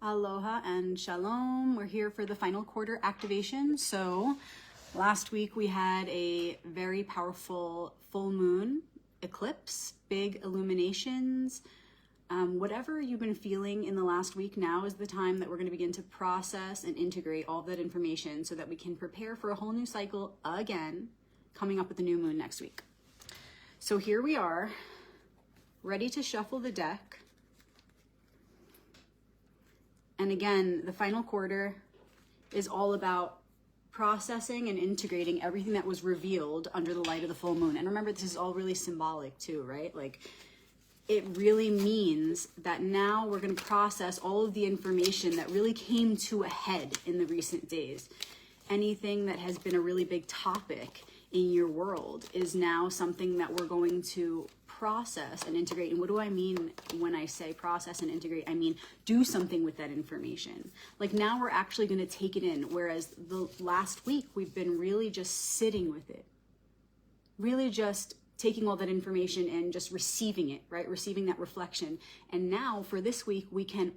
Aloha and shalom. We're here for the final quarter activation. So last week we had a very powerful full moon eclipse, big illuminations. Whatever you've been feeling in the last week, now is the time that we're going to begin to process and integrate all of that information so that we can prepare for a whole new cycle again, coming up with the new moon next week. So here we are, ready to shuffle the deck. And again, the final quarter is all about processing and integrating everything that was revealed under the light of the full moon. And remember, this is all really symbolic too, right? Like, it really means that now we're going to process all of the information that really came to a head in the recent days. Anything that has been a really big topic in your world is now something that we're going to process and integrate. And what do I mean when I say process and integrate? I mean do something with that information. Like, now we're actually going to take it in, whereas the last week we've been really just sitting with it, really just taking all that information and just receiving it, right? Receiving that reflection. And now for this week, we can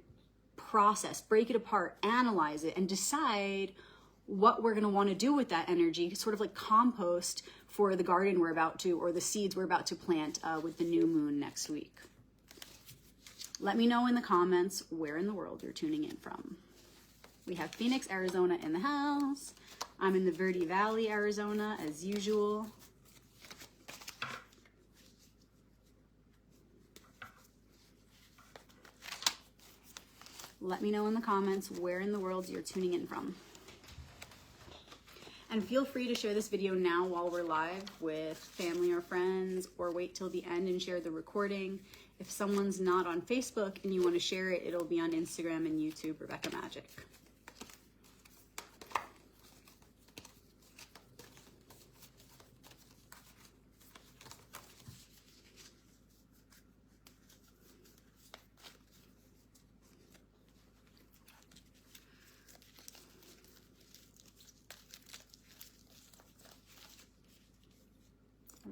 process, break it apart, analyze it, and decide what we're going to want to do with that energy, sort of like compost for the garden we're about to, or the seeds we're about to plant with the new moon next week. Let me know in the comments where in the world you're tuning in from. We have Phoenix, Arizona in the house. I'm in the Verde Valley, Arizona, as usual. Let me know in the comments where in the world you're tuning in from. And feel free to share this video now while we're live with family or friends, or wait till the end and share the recording. If someone's not on Facebook and you want to share it, it'll be on Instagram and YouTube, Rebecca Magic.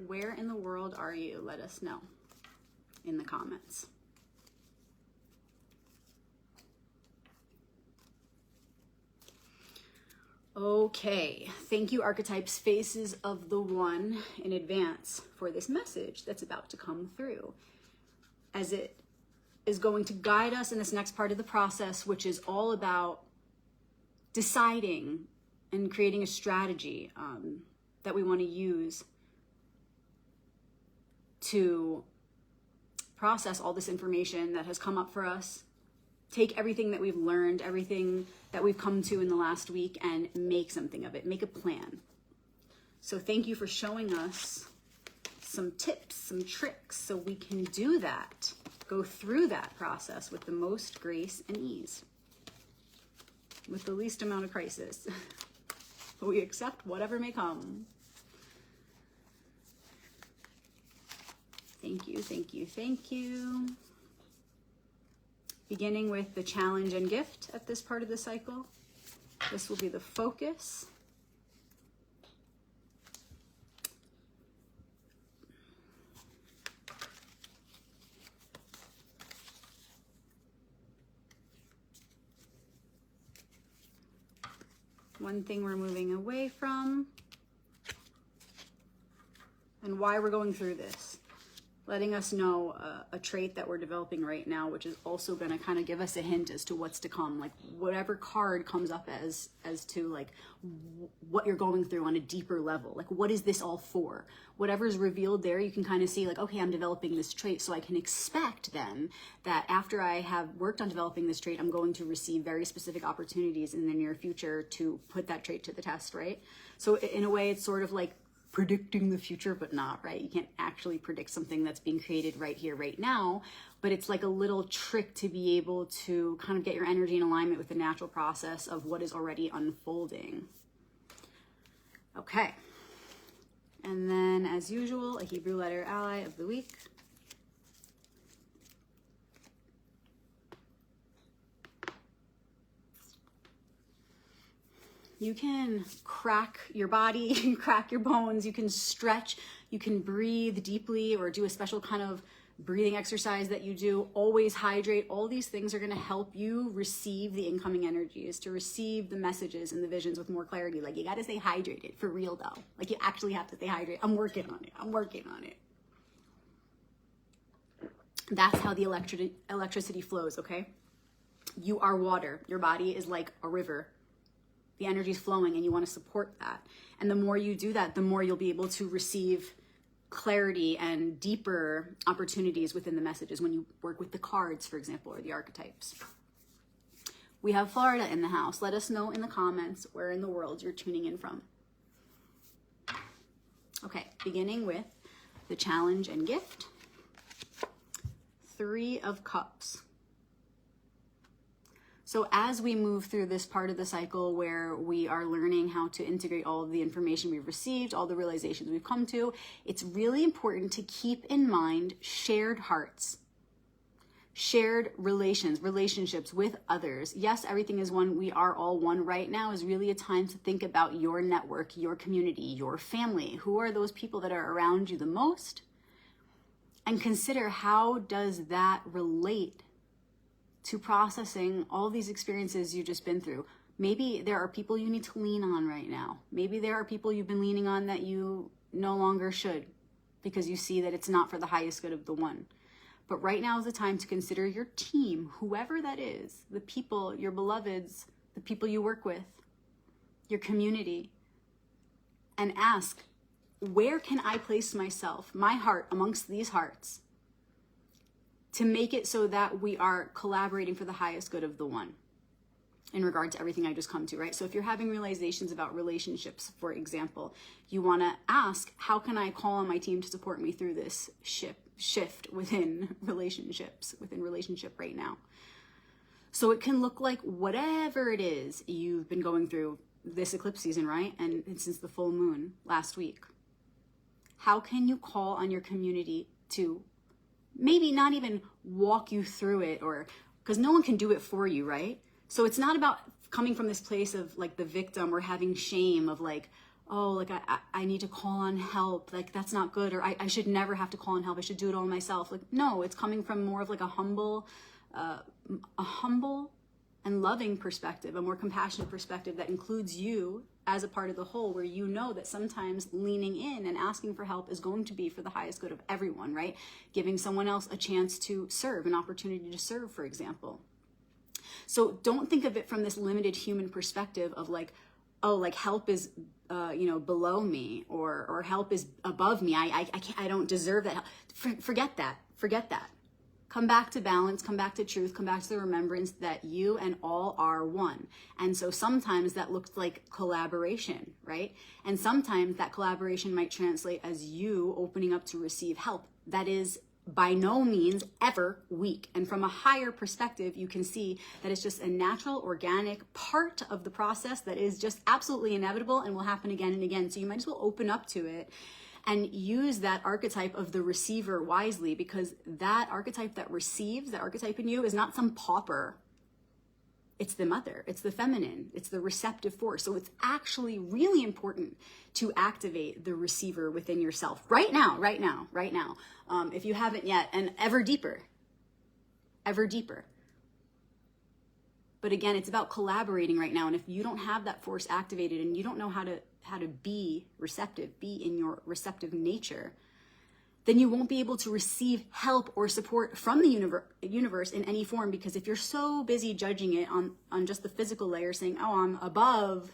Where in the world are you? Let us know in the comments. Okay, thank you, Archetypes, Faces of the One, in advance for this message that's about to come through, as it is going to guide us in this next part of the process, which is all about deciding and creating a strategy that we want to use to process all this information that has come up for us, take everything that we've learned, everything that we've come to in the last week, and make something of it, make a plan. So thank you for showing us some tips, some tricks, so we can do that, go through that process with the most grace and ease, with the least amount of crisis. We accept whatever may come. Thank you, thank you, thank you. Beginning with the challenge and gift at this part of the cycle. This will be the focus. One thing we're moving away from, and why we're going through this. Letting us know a trait that we're developing right now, which is also going to kind of give us a hint as to what's to come. Like, whatever card comes up as to like what you're going through on a deeper level. Like, what is this all for? Whatever's revealed there, you can kind of see like, okay, I'm developing this trait, so I can expect then that after I have worked on developing this trait, I'm going to receive very specific opportunities in the near future to put that trait to the test, right? So in a way, it's sort of like predicting the future, but not, right? You can't actually predict something that's being created right here, right now, but it's like a little trick to be able to kind of get your energy in alignment with the natural process of what is already unfolding. Okay. And then, as usual, a Hebrew letter ally of the week. You can crack your body, you can crack your bones, you can stretch, you can breathe deeply, or do a special kind of breathing exercise that you do, always hydrate. All these things are going to help you receive the incoming energies, to receive the messages and the visions with more clarity. Like, you got to stay hydrated for real though. Like, you actually have to stay hydrated. I'm working on it. I'm working on it. That's how the electricity flows, okay? You are water. Your body is like a river. The energy is flowing and you want to support that. And the more you do that, the more you'll be able to receive clarity and deeper opportunities within the messages when you work with the cards, for example, or the archetypes. We have Florida in the house. Let us know in the comments where in the world you're tuning in from. Okay, beginning with the challenge and gift. 3 of Cups. So as we move through this part of the cycle where we are learning how to integrate all of the information we've received, all the realizations we've come to, it's really important to keep in mind shared hearts, shared relationships with others. Yes, everything is one. We are all one. Right now is really a time to think about your network, your community, your family. Who are those people that are around you the most? And consider, how does that relate to processing all these experiences you've just been through? Maybe there are people you need to lean on right now. Maybe there are people you've been leaning on that you no longer should, because you see that it's not for the highest good of the one. But right now is the time to consider your team, whoever that is, the people, your beloveds, the people you work with, your community, and ask, where can I place myself, my heart amongst these hearts, to make it so that we are collaborating for the highest good of the one in regard to everything I just come to, right? So if you're having realizations about relationships, for example, you want to ask, how can I call on my team to support me through this shift within relationships, within relationship right now? So it can look like whatever it is you've been going through this eclipse season, right? And since the full moon last week. How can you call on your community to maybe not even walk you through it, or because no one can do it for you, right? So it's not about coming from this place of like the victim or having shame of like, oh, like I need to call on help. Like, that's not good. Or I should never have to call on help. I should do it all myself. Like, no, it's coming from more of like a humble and loving perspective, a more compassionate perspective that includes you as a part of the whole, where you know that sometimes leaning in and asking for help is going to be for the highest good of everyone, right? Giving someone else a chance to serve, an opportunity to serve, for example. So don't think of it from this limited human perspective of like, oh, like help is, below me, or help is above me. I don't deserve that help. Forget that. Come back to balance, come back to truth, come back to the remembrance that you and all are one. And so sometimes that looks like collaboration, right? And sometimes that collaboration might translate as you opening up to receive help. That is by no means ever weak. And from a higher perspective, you can see that it's just a natural, organic part of the process that is just absolutely inevitable and will happen again and again. So you might as well open up to it and use that archetype of the receiver wisely, because that archetype that receives, that archetype in you, is not some pauper. It's the mother, it's the feminine, it's the receptive force. So it's actually really important to activate the receiver within yourself right now. If you haven't yet, and ever deeper. But again, it's about collaborating right now. And if you don't have that force activated and you don't know how to be receptive, be in your receptive nature, then you won't be able to receive help or support from the universe in any form. Because if you're so busy judging it on just the physical layer, saying, oh, I'm above,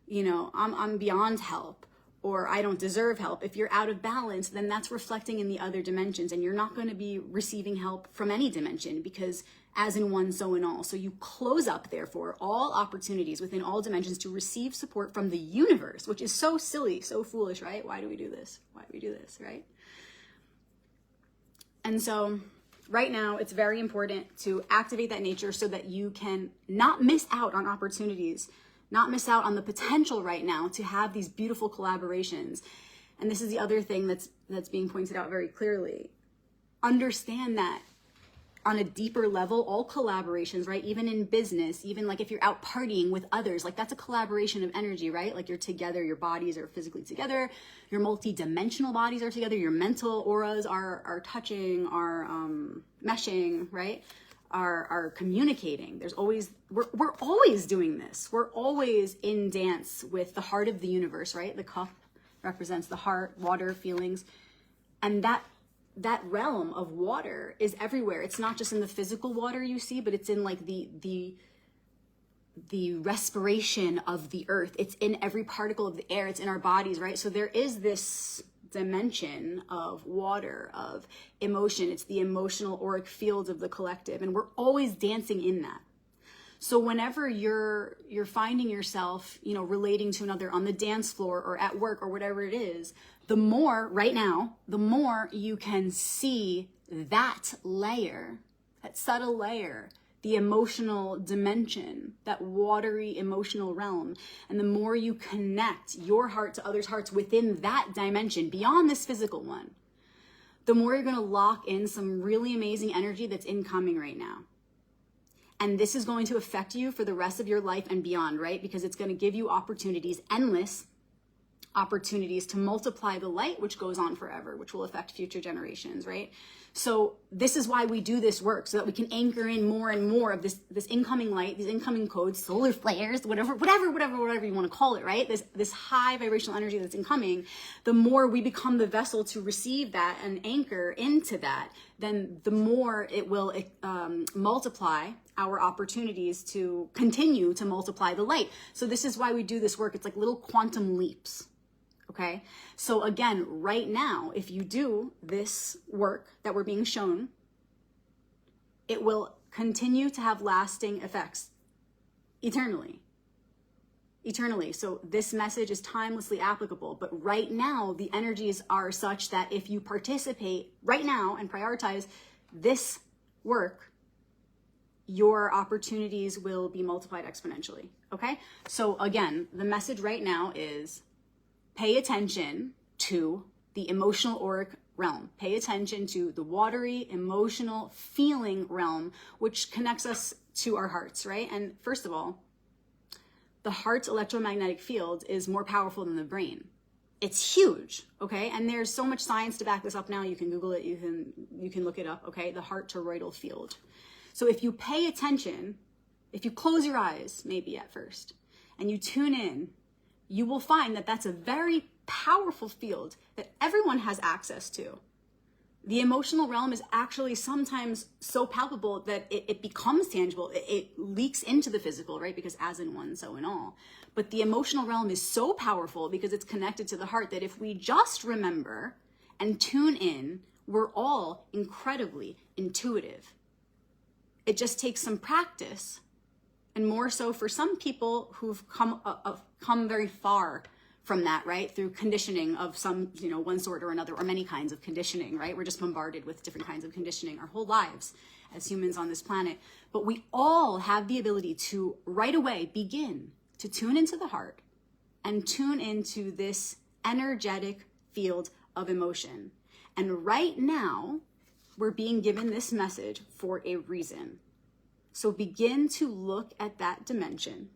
I'm beyond help, or I don't deserve help. If you're out of balance, then that's reflecting in the other dimensions, and you're not going to be receiving help from any dimension, because as in one, so in all. So you close up, therefore, all opportunities within all dimensions to receive support from the universe, which is so silly, so foolish, right? Why do we do this, right? And so right now, it's very important to activate that nature so that you can not miss out on opportunities, not miss out on the potential right now to have these beautiful collaborations. And this is the other thing that's being pointed out very clearly. Understand that on a deeper level, all collaborations, right? Even in business, even like if you're out partying with others, like that's a collaboration of energy, right? Like you're together, your bodies are physically together, your multi-dimensional bodies are together, your mental auras are touching, are meshing, right? Are communicating. There's always, we're always doing this. We're always in dance with the heart of the universe, right? The cup represents the heart, water, feelings, and that realm of water is everywhere. It's not just in the physical water you see, but it's in like the respiration of the earth. It's in every particle of the air. It's in our bodies, right? So there is this dimension of water, of emotion. It's the emotional auric field of the collective, and we're always dancing in that. So whenever you're finding yourself, you know, relating to another on the dance floor or at work or whatever it is, the more right now, the more you can see that layer, that subtle layer, the emotional dimension, that watery emotional realm. And the more you connect your heart to others' hearts within that dimension, beyond this physical one, the more you're going to lock in some really amazing energy that's incoming right now. And this is going to affect you for the rest of your life and beyond, right? Because it's going to give you opportunities, endless opportunities to multiply the light, which goes on forever, which will affect future generations, right? So this is why we do this work, so that we can anchor in more and more of this incoming light, these incoming codes, solar flares, whatever you want to call it, right? This high vibrational energy that's incoming. The more we become the vessel to receive that and anchor into that, then the more it will multiply our opportunities to continue to multiply the light. So this is why we do this work. It's like little quantum leaps. Okay, so again, right now, if you do this work that we're being shown, it will continue to have lasting effects eternally. Eternally. So this message is timelessly applicable. But right now, the energies are such that if you participate right now and prioritize this work, your opportunities will be multiplied exponentially. Okay, so again, the message right now is: pay attention to the emotional auric realm. Pay attention to the watery, emotional, feeling realm, which connects us to our hearts, right? And first of all, the heart's electromagnetic field is more powerful than the brain. It's huge, okay? And there's so much science to back this up now. You can Google it, you can look it up, okay? The heart toroidal field. So if you pay attention, if you close your eyes, maybe at first, and you tune in, you will find that that's a very powerful field that everyone has access to. The emotional realm is actually sometimes so palpable that it becomes tangible. It leaks into the physical, right? Because as in one, so in all. But the emotional realm is so powerful because it's connected to the heart that if we just remember and tune in, we're all incredibly intuitive. It just takes some practice. And more so for some people who've come very far from that, right? Through conditioning of some, one sort or another, or many kinds of conditioning, right? We're just bombarded with different kinds of conditioning our whole lives as humans on this planet. But we all have the ability to right away begin to tune into the heart and tune into this energetic field of emotion. And right now, we're being given this message for a reason. So begin to look at that dimension.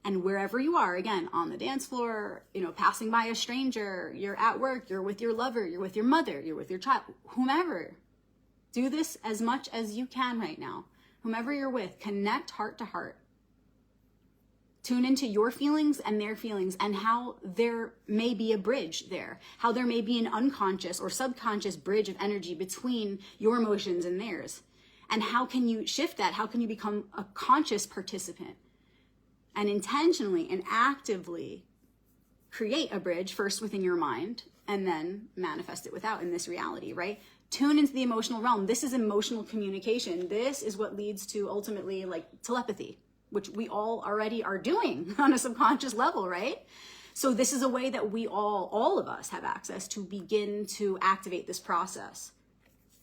And wherever you are, again, on the dance floor, passing by a stranger, you're at work, you're with your lover, you're with your mother, you're with your child, whomever. Do this as much as you can right now. Whomever you're with, connect heart to heart. Tune into your feelings and their feelings, and how there may be a bridge there, how there may be an unconscious or subconscious bridge of energy between your emotions and theirs. And how can you shift that? How can you become a conscious participant and intentionally and actively create a bridge first within your mind and then manifest it without in this reality, right? Tune into the emotional realm. This is emotional communication. This is what leads to ultimately like telepathy, which we all already are doing on a subconscious level, right? So this is a way that we all of us have access to begin to activate this process.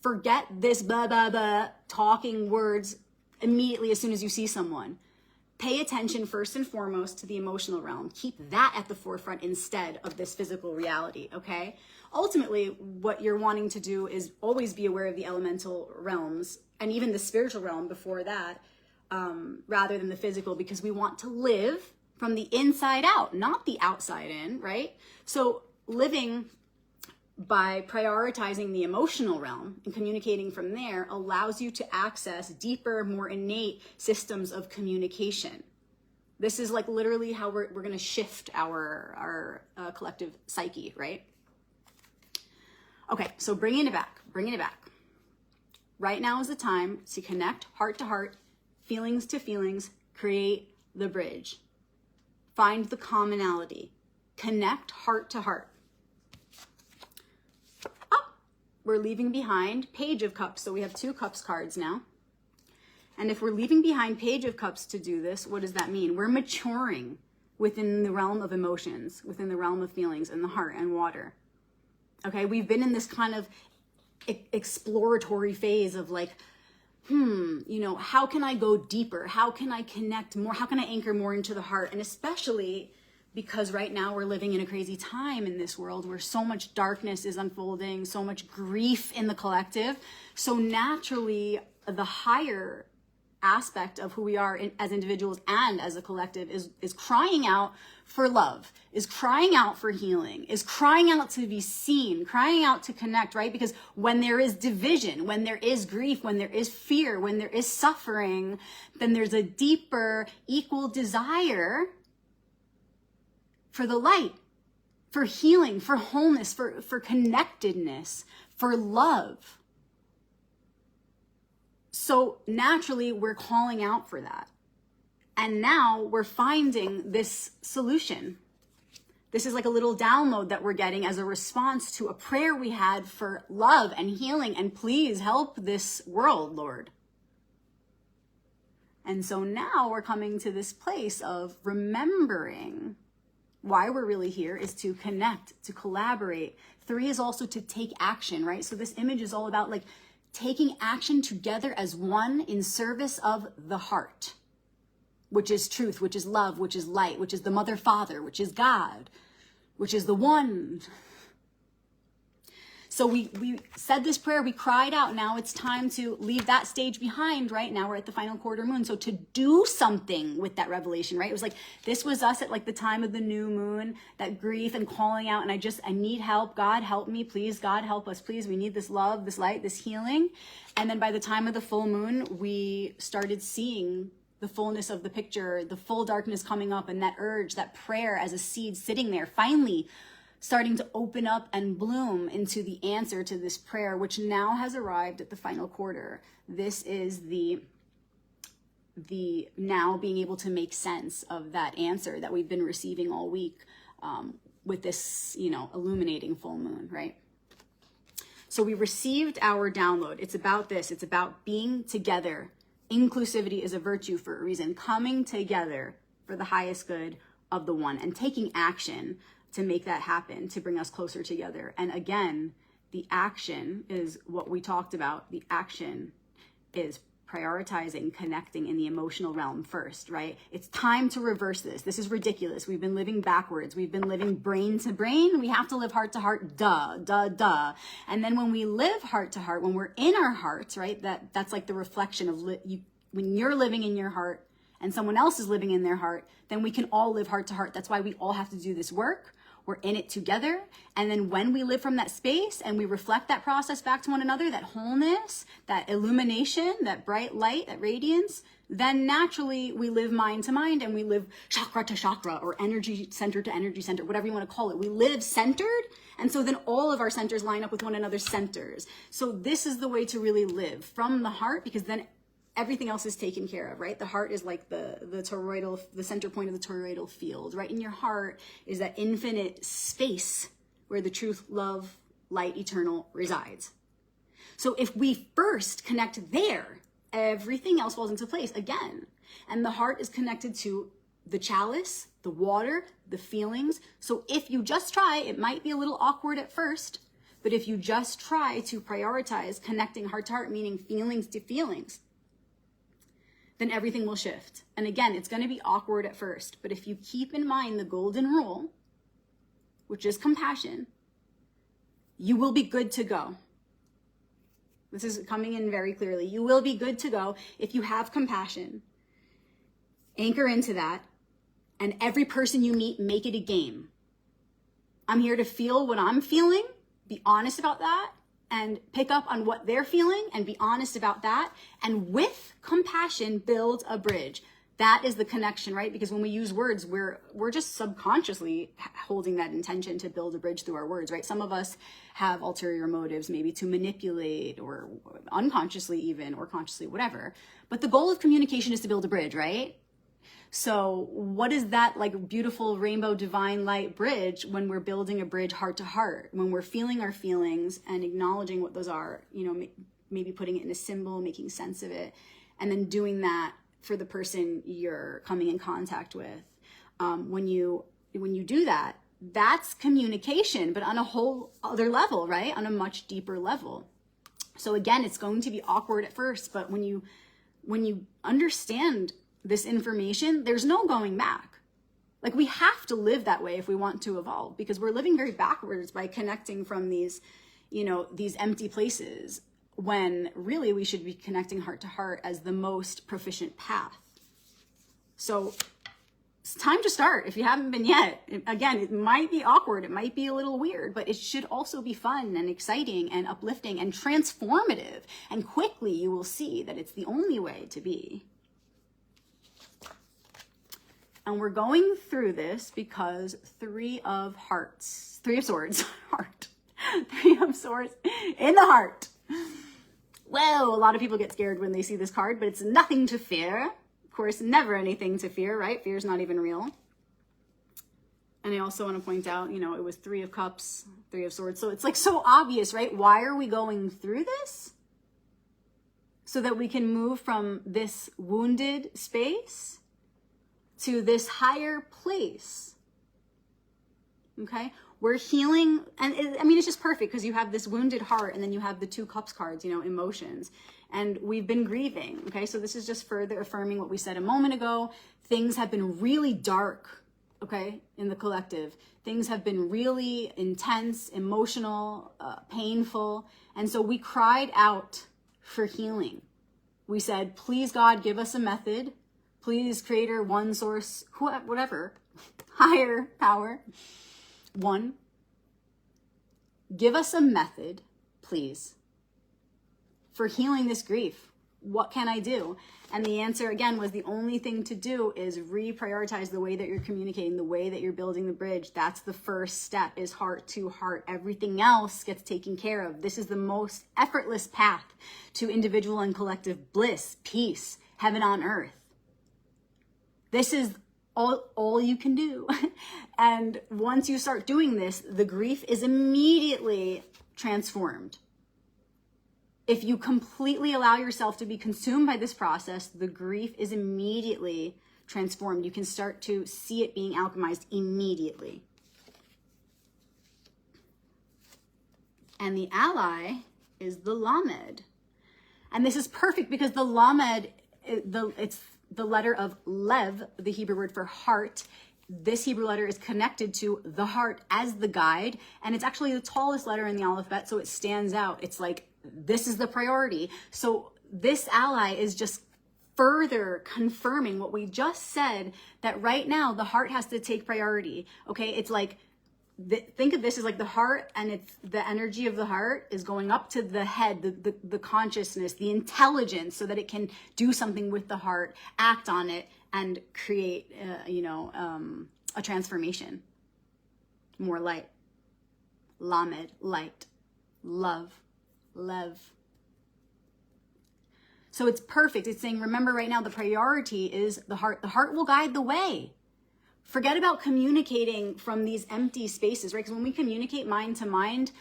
Forget this blah, blah, blah, talking words immediately as soon as you see someone. Pay attention first and foremost to the emotional realm. Keep that at the forefront instead of this physical reality, okay? Ultimately, what you're wanting to do is always be aware of the elemental realms and even the spiritual realm before that, rather than the physical, because we want to live from the inside out, not the outside in, right? So living by prioritizing the emotional realm and communicating from there allows you to access deeper, more innate systems of communication. This is like literally how we're going to shift our collective psyche, right? Okay, so bringing it back. Right now is the time to connect heart to heart, feelings to feelings, create the bridge. Find the commonality. Connect heart to heart. We're leaving behind Page of Cups. So we have 2 Cups cards now. And if we're leaving behind Page of Cups to do this, what does that mean? We're maturing within the realm of emotions, within the realm of feelings and the heart and water. Okay, we've been in this kind of exploratory phase of like, how can I go deeper? How can I connect more? How can I anchor more into the heart? And especially because right now we're living in a crazy time in this world where so much darkness is unfolding, so much grief in the collective. So naturally, the higher aspect of who we are as individuals and as a collective is crying out for love, is crying out for healing, is crying out to be seen, crying out to connect, right? Because when there is division, when there is grief, when there is fear, when there is suffering, then there's a deeper, equal desire for the light, for healing, for wholeness, for connectedness, for love. So naturally, we're calling out for that. And now we're finding this solution. This is like a little download that we're getting as a response to a prayer we had for love and healing. And please help this world, Lord. And so now we're coming to this place of remembering why we're really here is to connect, to collaborate. 3 is also to take action, right? So this image is all about like taking action together as one in service of the heart, which is truth, which is love, which is light, which is the mother, father, which is God, which is the one. So we said this prayer, we cried out. Now it's time to leave that stage behind, right? Now we're at the final quarter moon. So to do something with that revelation, right? It was like, this was us at like the time of the new moon, that grief and calling out. And I need help. God, help me, please. God, help us, please. We need this love, this light, this healing. And then by the time of the full moon, we started seeing the fullness of the picture, the full darkness coming up, and that urge, that prayer as a seed sitting there, finally starting to open up and bloom into the answer to this prayer, which now has arrived at the final quarter. This is the now being able to make sense of that answer that we've been receiving all week with this, illuminating full moon, right? So we received our download. It's about this. It's about being together. Inclusivity is a virtue for a reason. Coming together for the highest good of the one and taking action to make that happen, to bring us closer together. And again, the action is what we talked about. The action is prioritizing, connecting in the emotional realm first, right? It's time to reverse this. This is ridiculous. We've been living backwards. We've been living brain to brain. We have to live heart to heart. Duh. And then when we live heart to heart, when we're in our hearts, right? That's like the reflection of when you're living in your heart and someone else is living in their heart, then we can all live heart to heart. That's why we all have to do this work. We're in it together. And then when we live from that space and we reflect that process back to one another, that wholeness, that illumination, that bright light, that radiance, then naturally we live mind to mind and we live chakra to chakra or energy center to energy center, whatever you want to call it. We live centered. And so then all of our centers line up with one another's centers. So this is the way to really live from the heart, because then everything else is taken care of, right? The heart is like the toroidal, the center point of the toroidal field. Right in your heart is that infinite space where the truth, love, light, eternal resides. So if we first connect there, everything else falls into place again. And the heart is connected to the chalice, the water, the feelings. So if you just try, it might be a little awkward at first, but if you just try to prioritize connecting heart to heart, meaning feelings to feelings, then everything will shift. And again, it's going to be awkward at first, but if you keep in mind the golden rule, which is compassion, you will be good to go. This is coming in very clearly. You will be good to go if you have compassion. Anchor into that, and every person you meet, make it a game. I'm here to feel what I'm feeling, be honest about that, and pick up on what they're feeling and be honest about that. And with compassion, build a bridge. That is the connection, right? Because when we use words, we're just subconsciously holding that intention to build a bridge through our words, right? Some of us have ulterior motives, maybe to manipulate, or unconsciously even, or consciously, whatever. But the goal of communication is to build a bridge, right? So what is that like beautiful rainbow divine light bridge when we're building a bridge heart to heart, when we're feeling our feelings and acknowledging what those are, you know, maybe putting it in a symbol, making sense of it, and then doing that for the person you're coming in contact with. When you do that, that's communication, but on a whole other level, right? On a much deeper level. So again, it's going to be awkward at first, but when you understand this information, there's no going back. Like, we have to live that way if we want to evolve, because we're living very backwards by connecting from these, you know, these empty places, when really we should be connecting heart to heart as the most proficient path. So it's time to start if you haven't been yet. Again, it might be awkward, it might be a little weird, but it should also be fun and exciting and uplifting and transformative. And quickly you will see that it's the only way to be. And we're going through this because Three of Swords in the heart. Well, a lot of people get scared when they see this card, but it's nothing to fear. Of course, never anything to fear, right? Fear is not even real. And I also want to point out, you know, it was Three of Cups, Three of Swords. So it's like so obvious, right? Why are we going through this? So that we can move from this wounded space to this higher place. Okay? We're healing, and it's just perfect because you have this wounded heart and then you have the Two Cups cards, you know, emotions. And we've been grieving, okay? So this is just further affirming what we said a moment ago. Things have been really dark, okay, in the collective. Things have been really intense, emotional, painful. And so we cried out for healing. We said, please, God, give us a method. Please, Creator, One, Source, whatever, higher power. One, give us a method, please, for healing this grief. What can I do? And the answer, again, was the only thing to do is reprioritize the way that you're communicating, the way that you're building the bridge. That's the first step, is heart to heart. Everything else gets taken care of. This is the most effortless path to individual and collective bliss, peace, heaven on earth. This is all you can do. And once you start doing this, the grief is immediately transformed. If you completely allow yourself to be consumed by this process, the grief is immediately transformed. You can start to see it being alchemized immediately. And the ally is the Lamed. And this is perfect because the Lamed, it's the letter of Lev, the Hebrew word for heart. This Hebrew letter is connected to the heart as the guide, and it's actually the tallest letter in the alphabet, so it stands out. It's like, this is the priority. So this ally is just further confirming what we just said, that right now the heart has to take priority. Okay, it's like, think of this as like the heart, and it's the energy of the heart is going up to the head, the consciousness, the intelligence, so that it can do something with the heart, act on it, and create, a transformation. More light. Lamed, light. Love. Lev. So it's perfect. It's saying, remember right now, the priority is the heart. The heart will guide the way. Forget about communicating from these empty spaces, right? Because when we communicate mind to mind,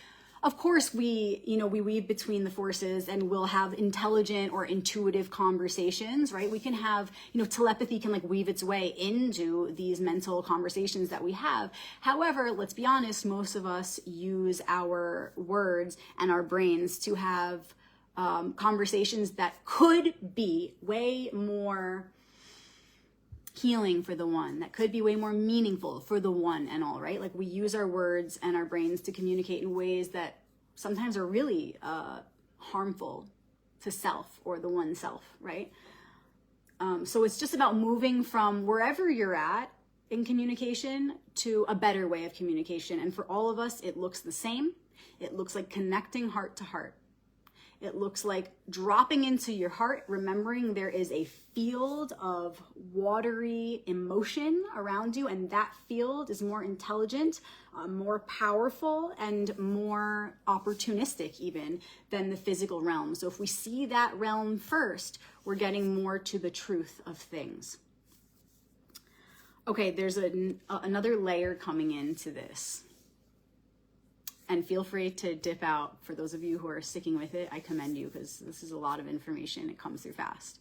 of course we weave between the forces and we'll have intelligent or intuitive conversations, right? We can have, telepathy can like weave its way into these mental conversations that we have. However, let's be honest, most of us use our words and our brains to have conversations that could be way more healing for the one, that could be way more meaningful for the one and all, right? Like we use our words and our brains to communicate in ways that sometimes are really harmful to self or the one self, right? So it's just about moving from wherever you're at in communication to a better way of communication. And for all of us, it looks the same. It looks like connecting heart to heart. It looks like dropping into your heart, remembering there is a field of watery emotion around you, and that field is more intelligent, more powerful, and more opportunistic even than the physical realm. So if we see that realm first, we're getting more to the truth of things. Okay, there's another layer coming into this. And feel free to dip out. For those of you who are sticking with it, I commend you, because this is a lot of information. It comes through fast.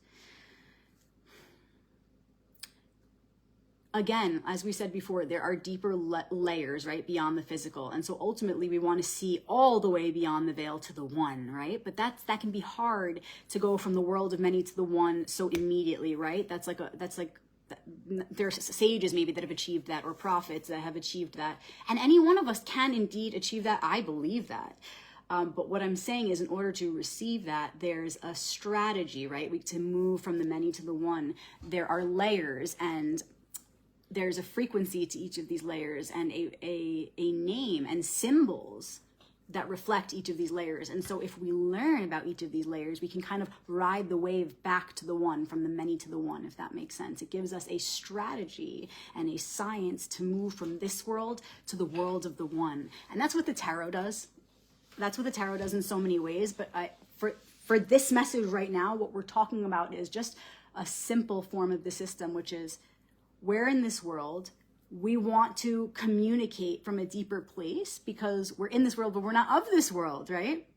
Again, as we said before, there are deeper layers, right, beyond the physical. And so ultimately we want to see all the way beyond the veil to the one, right? But that can be hard to go from the world of many to the one so immediately, right? That's like there's sages maybe that have achieved that, or prophets that have achieved that, and any one of us can indeed achieve that. I believe that, but what I'm saying is, in order to receive that, there's a strategy, right? To move from the many to the one, there are layers, and there's a frequency to each of these layers, and a name and symbols that reflect each of these layers. And so if we learn about each of these layers, we can kind of ride the wave back to the one, from the many to the one, if that makes sense. It gives us a strategy and a science to move from this world to the world of the one. And that's what the tarot does. That's what the tarot does in so many ways. But for this message right now, what we're talking about is just a simple form of the system, which is, we're in this world. We want to communicate from a deeper place because we're in this world, but we're not of this world, right?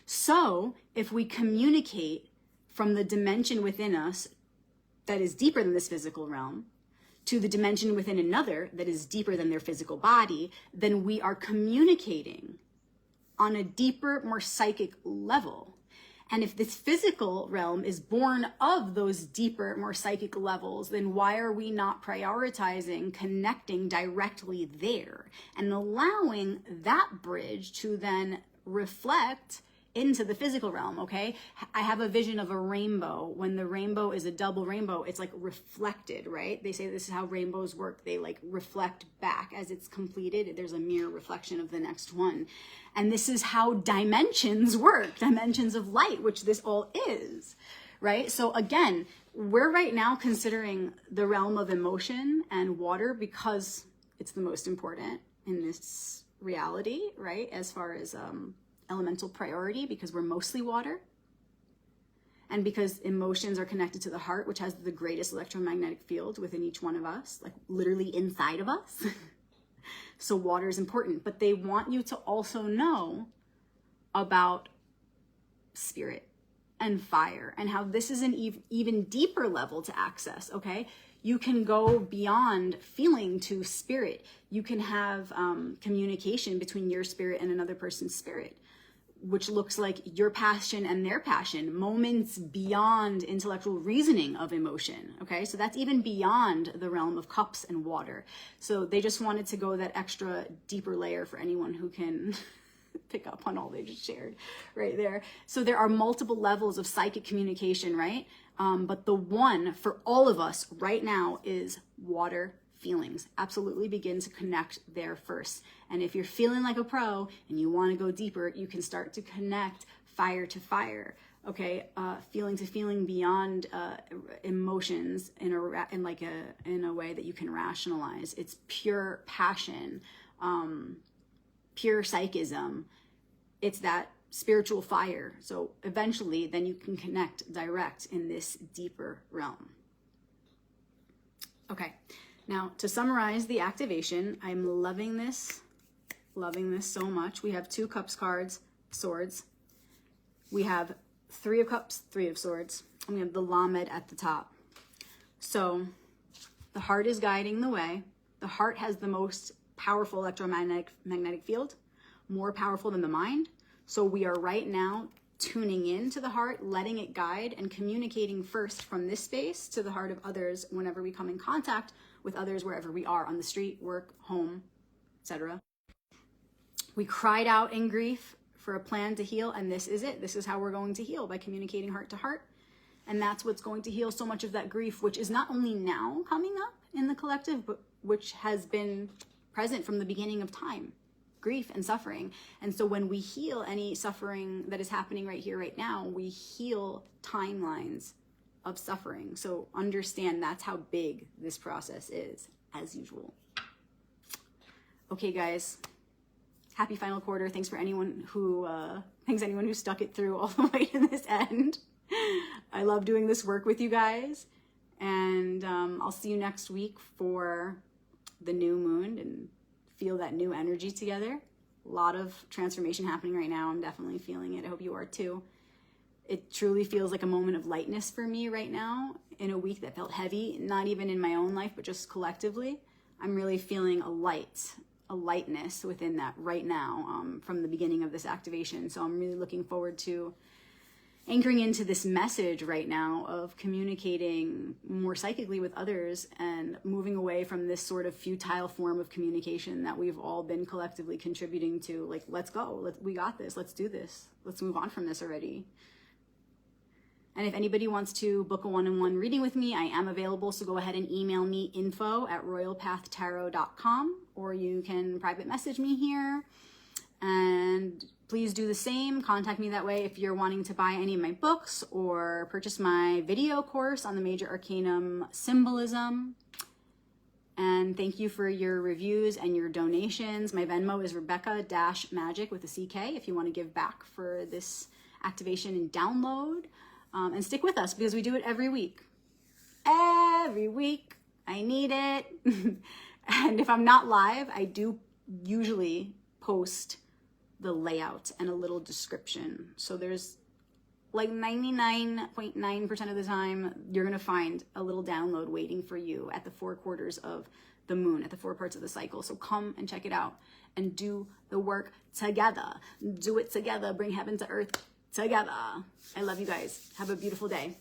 So if we communicate from the dimension within us that is deeper than this physical realm to the dimension within another that is deeper than their physical body, then we are communicating on a deeper, more psychic level. And if this physical realm is born of those deeper, more psychic levels, then why are we not prioritizing connecting directly there and allowing that bridge to then reflect into the physical realm, okay? I have a vision of a rainbow. When the rainbow is a double rainbow, it's like reflected, right? They say this is how rainbows work. They like reflect back as it's completed. There's a mirror reflection of the next one. And this is how dimensions work, dimensions of light, which this all is, right? So again, we're right now considering the realm of emotion and water because it's the most important in this reality, right? As far as elemental priority, because we're mostly water, and because emotions are connected to the heart, which has the greatest electromagnetic field within each one of us, like literally inside of us. So water is important, but they want you to also know about spirit and fire and how this is an even deeper level to access, okay? You can go beyond feeling to spirit. You can have communication between your spirit and another person's spirit, which looks like your passion and their passion, moments beyond intellectual reasoning of emotion, okay? So that's even beyond the realm of cups and water. So they just wanted to go that extra deeper layer for anyone who can pick up on all they just shared right there. So there are multiple levels of psychic communication, right? But the one for all of us right now is water feelings. Absolutely begin to connect there first. And if you're feeling like a pro and you want to go deeper, you can start to connect fire to fire, okay? Feeling to feeling beyond emotions in a way that you can rationalize. It's pure passion, pure psychism. It's that spiritual fire. So eventually then you can connect direct in this deeper realm. Okay. Now, to summarize the activation, I'm loving this so much. We have 2 cups cards, swords. We have 3 of cups, 3 of swords. And we have the Lamed at the top. So the heart is guiding the way. The heart has the most powerful electromagnetic field, more powerful than the mind. So we are right now tuning in to the heart, letting it guide, and communicating first from this space to the heart of others whenever we come in contact with others, wherever we are, on the street, work, home, etc. We cried out in grief for a plan to heal, and this is it. This is how we're going to heal, by communicating heart to heart. And that's what's going to heal so much of that grief, which is not only now coming up in the collective, but which has been present from the beginning of time. Grief and suffering. And so when we heal any suffering that is happening right here, right now, we heal timelines of suffering. So understand that's how big this process is, as usual. Okay, guys. Happy final quarter. Thanks for anyone who stuck it through all the way to this end. I love doing this work with you guys. And I'll see you next week for the new moon and feel that new energy together. A lot of transformation happening right now. I'm definitely feeling it. I hope you are too. It truly feels like a moment of lightness for me right now in a week that felt heavy, not even in my own life, but just collectively. I'm really feeling a lightness within that right now from the beginning of this activation. So I'm really looking forward to anchoring into this message right now of communicating more psychically with others and moving away from this sort of futile form of communication that we've all been collectively contributing to. Like, let's go. We got this. Let's do this. Let's move on from this already. And if anybody wants to book a one-on-one reading with me, I am available. So go ahead and email me info@royalpathtarot.com, or you can private message me here. And please do the same. Contact me that way if you're wanting to buy any of my books or purchase my video course on the Major Arcanum Symbolism. And thank you for your reviews and your donations. My Venmo is Rebecca-Magic with a CK if you want to give back for this activation and download. And stick with us because we do it every week. Every week. I need it. And if I'm not live, I do usually post the layout and a little description. So there's like 99.9% of the time, you're going to find a little download waiting for you at the 4 quarters of the moon, at the 4 parts of the cycle. So come and check it out and do the work together. Do it together. Bring heaven to earth together. I love you guys. Have a beautiful day.